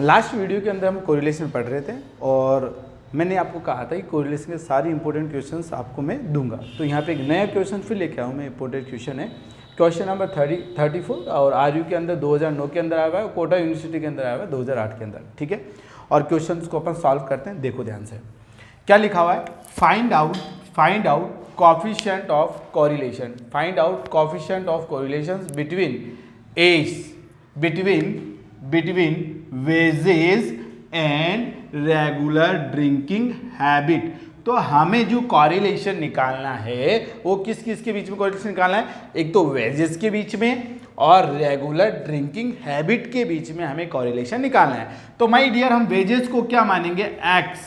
Last video के अंदर हम कोरिलेशन पढ़ रहे थे और मैंने आपको कहा था कि कोरिलेशन के सारे इंपॉर्टेंट क्वेश्चंस आपको मैं दूंगा। तो यहाँ पे एक नया क्वेश्चन फिर लेके आऊँ मैं, इंपॉर्टेंट क्वेश्चन है क्वेश्चन नंबर 34 और आरयू के अंदर 2009 के अंदर आया हुआ है, कोटा यूनिवर्सिटी के अंदर आया हुआ है 2008 के अंदर। ठीक है, और क्वेश्चन को अपन सॉल्व करते हैं। देखो ध्यान से क्या लिखा हुआ है, find out coefficient of correlation, find out coefficient of correlation between wages and regular drinking habit. तो हमें जो कॉरिलेशन निकालना है वो किस किस के बीच में कॉरिलेशन निकालना है, एक तो वेजेस के बीच में और रेगुलर ड्रिंकिंग हैबिट के बीच में हमें कॉरिलेशन निकालना है। तो माय डियर हम वेजेस को क्या मानेंगे x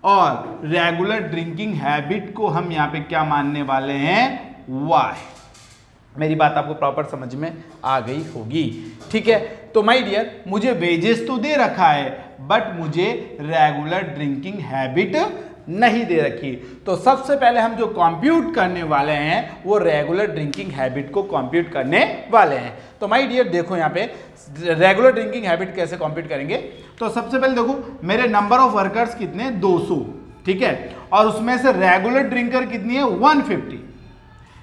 और रेगुलर ड्रिंकिंग हैबिट को हम यहाँ पे क्या मानने वाले हैं y। मेरी बात आपको प्रॉपर समझ में आ गई होगी। ठीक है, तो माय डियर मुझे वेजेस तो दे रखा है बट मुझे रेगुलर ड्रिंकिंग हैबिट नहीं दे रखी। तो सबसे पहले हम जो कंप्यूट करने वाले हैं वो रेगुलर ड्रिंकिंग हैबिट को कंप्यूट करने वाले हैं। तो माय डियर देखो यहाँ पे रेगुलर ड्रिंकिंग हैबिट कैसे कंप्यूट करेंगे। तो सबसे पहले देखो मेरे नंबर ऑफ वर्कर्स कितने 200, ठीक है, और उसमें से रेगुलर ड्रिंकर कितनी है 150।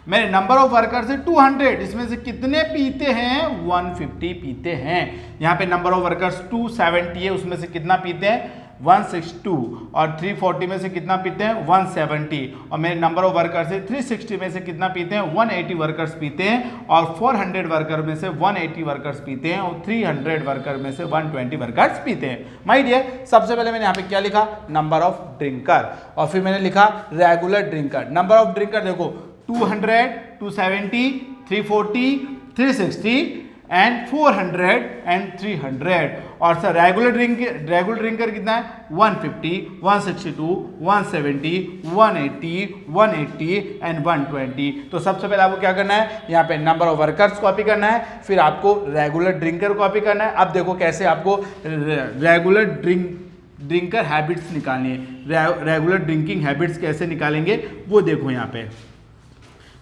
मेरे नंबर ऑफ वर्कर्स है 200, इसमें से कितने पीते हैं 150 पीते हैं। यहाँ पे नंबर ऑफ वर्कर्स 270 है, उसमें से कितना पीते हैं 162, और 340 में से कितना पीते हैं 170, और मेरे नंबर ऑफ वर्कर्स है 360 में से कितना पीते हैं 180 वर्कर्स पीते हैं, और 400 वर्कर में से 180 वर्कर्स पीते हैं, और 300 वर्कर में से 120 वर्कर्स पीते हैं। माय डियर सबसे पहले मैंने यहाँ पे क्या लिखा, नंबर ऑफ ड्रिंकर, और फिर मैंने लिखा regular drinker. Number of drinker देखो 200, 270, 340, 360 एंड 400 एंड 300, और सर रेगुलर ड्रिंकर कितना है 150, 162, 170, 180, 180 एंड 120। तो सबसे पहले आपको क्या करना है, यहाँ पे नंबर ऑफ वर्कर्स कॉपी करना है, फिर आपको रेगुलर ड्रिंकर कॉपी करना है। अब देखो कैसे आपको रेगुलर ड्रिंकर हैबिट्स निकालनी है, रेगुलर ड्रिंकिंग हैबिट्स कैसे निकालेंगे वो देखो यहाँ पे।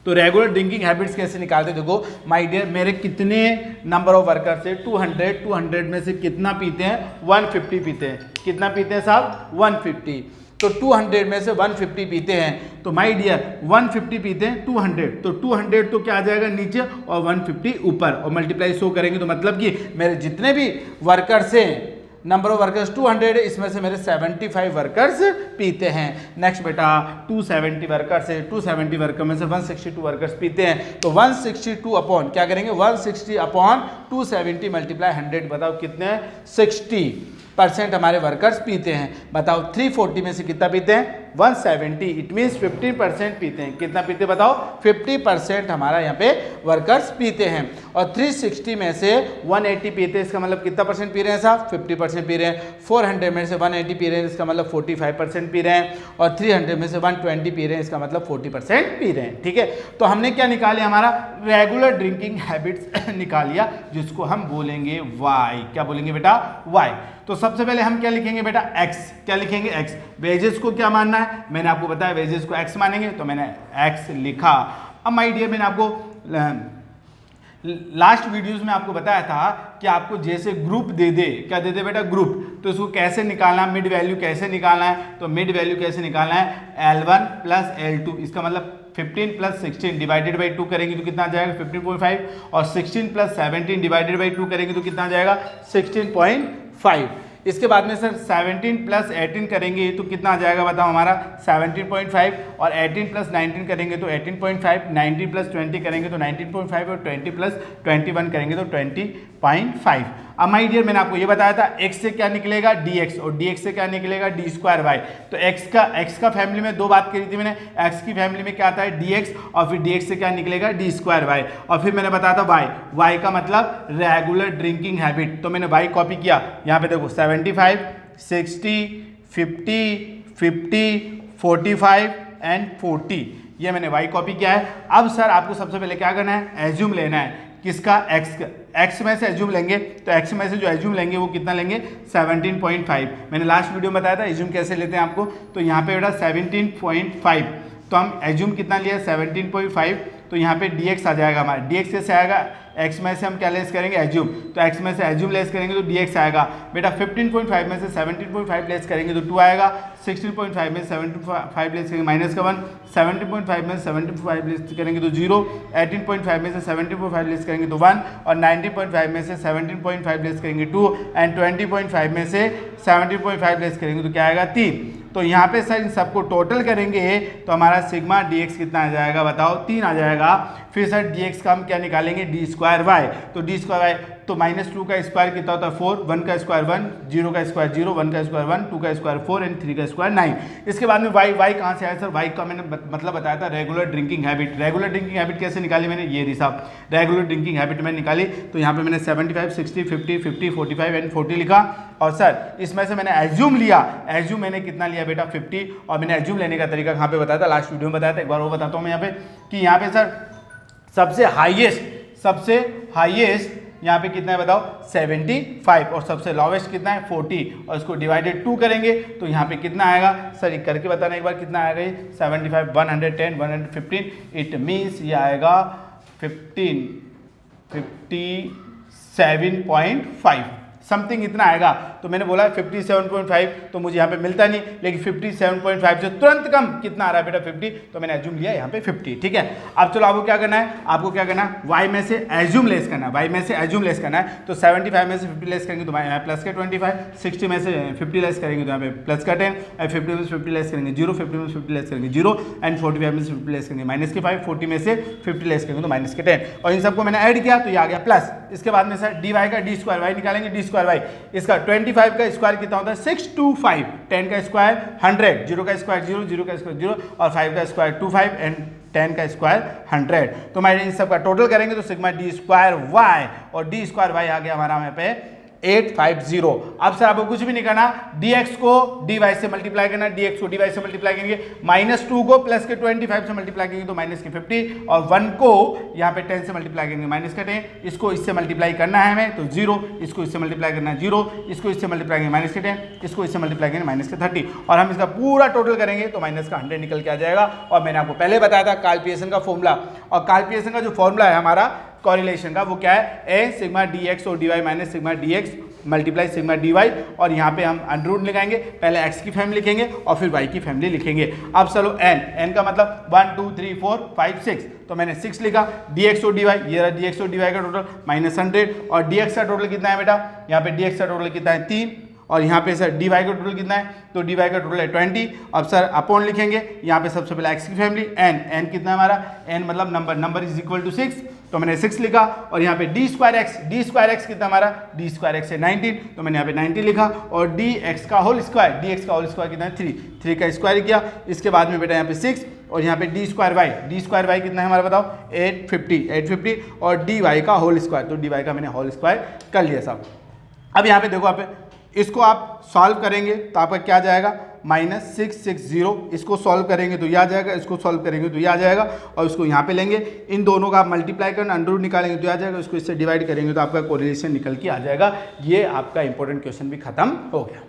तो रेगुलर ड्रिंकिंग हैबिट्स कैसे निकालते देखो माय डियर, मेरे कितने नंबर ऑफ वर्कर्स है 200 में से कितना पीते हैं 150 पीते हैं। कितना पीते हैं साहब 150। तो 200 में से 150 पीते हैं, तो माय डियर 150 पीते हैं 200, तो 200 तो क्या आ जाएगा नीचे और 150 ऊपर, और मल्टीप्लाई शो करेंगे तो मतलब कि मेरे जितने भी वर्कर्स हैं नंबर ऑफ वर्कर्स 200 है, इसमें से मेरे 75 वर्कर्स पीते हैं। नेक्स्ट बेटा 270 वर्कर्स है, 270 वर्कर में से 162 वर्कर्स पीते हैं। तो 162 अपॉन क्या करेंगे 160 अपॉन 270 मल्टीप्लाई 100, बताओ कितने 60% हमारे वर्कर्स पीते हैं। बताओ 340 में से कितना पीते हैं 170, इट मीन्स 50% पीते हैं। कितना पीते हैं बताओ 50% हमारा यहाँ पे वर्कर्स पीते हैं। और 360 में से 180 पीते हैं, इसका मतलब कितना परसेंट पी रहे हैं साहब 50% पी रहे हैं। 400 में से 180 पी रहे हैं, इसका मतलब 45% पी रहे हैं, और 300 में से 120 पी रहे हैं, इसका मतलब 40% पी रहे हैं। ठीक है, तो हमने क्या निकाले हमारा रेगुलर ड्रिंकिंग हैबिट्स निकाल लिया, जिसको हम बोलेंगे वाई। क्या बोलेंगे बेटा वाई। तो सबसे पहले हम क्या लिखेंगे बेटा x, क्या लिखेंगे x। वेजेस को क्या मानना है, मैंने आपको बताया वेजेस को x मानेंगे, तो मैंने x लिखा। अब माय डियर मैंने आपको लास्ट वीडियोस में आपको बताया था कि आपको जैसे ग्रुप दे दे, क्या दे दे बेटा ग्रुप, तो इसको कैसे निकालना है, मिड वैल्यू कैसे निकालना है। तो मिड वैल्यू कैसे निकालना है L1 प्लस L2, इसका मतलब 15 प्लस 16 डिवाइडेड बाई 2 करेंगे तो कितना आ जाएगा 15.5, और 16 प्लस 17 डिवाइडेड बाई 2 करेंगे तो कितना आ जाएगा 16.5। इसके बाद में सर 17 प्लस 18 करेंगे तो कितना आ जाएगा बताओ हमारा 17.5, और 18 प्लस 19 करेंगे तो 18.5, 19 प्लस 20 करेंगे तो 19.5, और 20 प्लस 21 करेंगे तो 20.5। अब माय डियर मैंने आपको ये बताया था x से क्या निकलेगा dx, और dx से क्या निकलेगा d स्क्वायर y। तो x का फैमिली में दो बात करी थी मैंने, x की फैमिली में क्या आता है dx, और फिर dx से क्या निकलेगा d स्क्वायर y, और फिर मैंने बताया था y का मतलब रेगुलर ड्रिंकिंग हैबिट। तो मैंने y कॉपी किया, यहाँ पे देखो 75, 60, 50, 45 एंड 40, ये मैंने y कॉपी किया है। अब सर आपको सबसे पहले क्या करना है, एज्यूम लेना है किसका x में से एज्यूम लेंगे, तो x में से जो एज्यूम लेंगे वो कितना लेंगे 17.5। मैंने लास्ट वीडियो में बताया था एज्यूम कैसे लेते हैं आपको। तो यहाँ पे बेटा 17.5, तो हम एज्यूम कितना लिया 17.5, तो यहाँ पे dx आ जाएगा हमारा, dx कैसे आएगा x में से हम क्या लेस करेंगे, एज्यूम, तो x में से एज्यूम लेस करेंगे तो dx आएगा बेटा। 15.5 में से 17.5 लेस करेंगे तो 2 आएगा। 16.5 में से 7.5 लेस करेंगे माइनस का 1। 17.5 में से 75 लेस करेंगे तो 0। 18.5 में से 17.5 लेस करेंगे तो 1 और 19.5 में से 17.5 लेस करेंगे 2 एंड 20.5 में से 17.5 लेस करेंगे तो क्या आएगा 3। तो यहाँ पे सर इन सबको टोटल करेंगे तो हमारा सिग्मा dx कितना आ जाएगा बताओ, 3 आ जाएगा। फिर सर dx का हम क्या निकालेंगे, d स्क्वायर वाई, तो d स्क्वायर वाई तो -2 का स्क्वायर कितना होता है 4, 1 का स्क्वायर 1, 0 का स्क्वायर 0, 1 का स्क्वायर 1, 2 का स्क्वायर 4 एंड 3 का स्क्वायर 9। इसके बाद में y कहाँ से आया सर, y का मैंने मतलब बताया था regular drinking habit. Regular drinking habit कैसे निकाली मैंने, ये रिसाब रेगुलर ड्रिंकिंग हैबिट मैंने निकाली। तो यहाँ पे मैंने 75, 60, 50, 50, 45 एंड 40 लिखा। और सर इसमें से मैंने एज्यूम लिया, एज्यूम मैंने कितना लिया बेटा 50। और मैंने एज्यूम लेने का तरीका कहाँ पे बताया था, लास्ट वीडियो में बताया था, एक बार वो बताता हूँ मैं यहाँ पे कि यहाँ पे सर सबसे हाईएस्ट यहाँ पे कितना है बताओ 75 और सबसे लॉवेस्ट कितना है 40 और इसको डिवाइडेड 2 करेंगे तो यहाँ पे कितना आएगा सर, ये करके बताना एक बार कितना आएगा ये 75, 110, 115, इट मीन्स ये आएगा 57.5 समथिंग इतना आएगा। तो मैंने बोला 57.5 तो मुझे यहाँ पे मिलता नहीं, लेकिन 57.5 से तुरंत कम कितना आ रहा है बेटा 50, तो मैंने एज्यूम लिया यहाँ पे 50। ठीक है, अब चलो आपको क्या करना है, आपको क्या करना है y में से एज्यूम लेस करना है, y में से एज्यूम लेस करना है। तो 75 में से 50 लेस करेंगे तो यहाँ प्लस का 25, 60 में से 50 लेस करेंगे तो यहाँ पे प्लस का 10, 50 में से 50 लेस करेंगे 0, 50 में से 50 लेस करेंगे 0 एंड 45 में से 50 लेस करेंगे माइनस के 5, 40 में से 50 लेस करेंगे तो माइनस के 10 और इन सबको मैंने ऐड किया तो ये आ गया प्लस। इसके बाद में सर dy का d स्क्वायर y निकालेंगे, d स्क्वायर y इसका 25 का स्क्वायर कितना होता है 625, 10 का स्क्वायर 100, 0 का स्क्वायर 0, 0 का स्क्वायर 0 और 5 का स्क्वायर 25 एंड 10 का स्क्वायर 100। तो मैं इन सब का टोटल करेंगे तो सिग्मा d स्क्वायर y और d स्क्वायर y आ गया हमारा यहाँ पे 850। अब सर आपको कुछ भी नहीं करना, dx को dy से मल्टीप्लाई करना, dx को dy से मल्टीप्लाई करेंगे, -2 को प्लस के 25 से मल्टीप्लाई करेंगे तो माइनस के 50 और 1 को यहाँ पे 10 से मल्टीप्लाई करेंगे माइनस का 10, इसको इससे मल्टीप्लाई करना है हमें तो 0, इसको इससे मल्टीप्लाई करना है 0, इसको इससे मल्टीप्लाई करेंगे माइनस के 10, इसको इससे मल्टीप्लाई करेंगे माइनस के 30 और हम इसका पूरा टोटल करेंगे तो माइनस का 100 निकल के आ जाएगा। और मैंने आपको पहले बताया था कार्ल पियर्सन का फॉर्मूला, और कार्ल पियर्सन का जो फॉर्मूला है हमारा कॉरिलेशन का वो क्या है, ए सिग्मा dx और dy minus sigma dx multiply sigma dy और यहाँ पे हम अंडर रूट लगाएंगे, पहले x की फैमिली लिखेंगे और फिर y की फैमिली लिखेंगे। अब चलो n का मतलब 1 2 3 4 5 6 तो मैंने 6 लिखा, dx और dy ये रहा dx और dy का टोटल -100 और dx का टोटल कितना है बेटा, यहाँ पे dx का टोटल कितना है 3 और यहाँ पे सर dy का टोटल कितना है, तो dy का टोटल है 20। अब सर अपॉन लिखेंगे, यहाँ पे सबसे पहले x की फैमिली n कितना है हमारा, n मतलब नंबर इज इक्वल टू 6 तो मैंने 6 लिखा और यहाँ पे d स्क्वायर x कितना हमारा, d स्क्वायर x है 19 तो मैंने यहाँ पे 19 लिखा और dx का होल स्क्वायर कितना है 3 का स्क्वायर किया। इसके बाद में बेटा यहाँ पे 6 और यहाँ पे d स्क्वायर y कितना है हमारा बताओ 850 और dy का होल स्क्वायर, तो dy का मैंने होल स्क्वायर कर लिया साहब। अब यहाँ पे देखो आप इसको आप सॉल्व करेंगे तो आपका क्या जाएगा -660, इसको सॉल्व करेंगे तो यह आ जाएगा, इसको सॉल्व करेंगे तो यह आ जाएगा और इसको यहाँ पे लेंगे, इन दोनों का आप मल्टीप्लाई करना अंडर रूट निकालेंगे तो यह आ जाएगा, इसको इससे डिवाइड करेंगे तो आपका कोरिलेशन निकल के आ जाएगा। ये आपका इंपॉर्टेंट क्वेश्चन भी खत्म हो गया।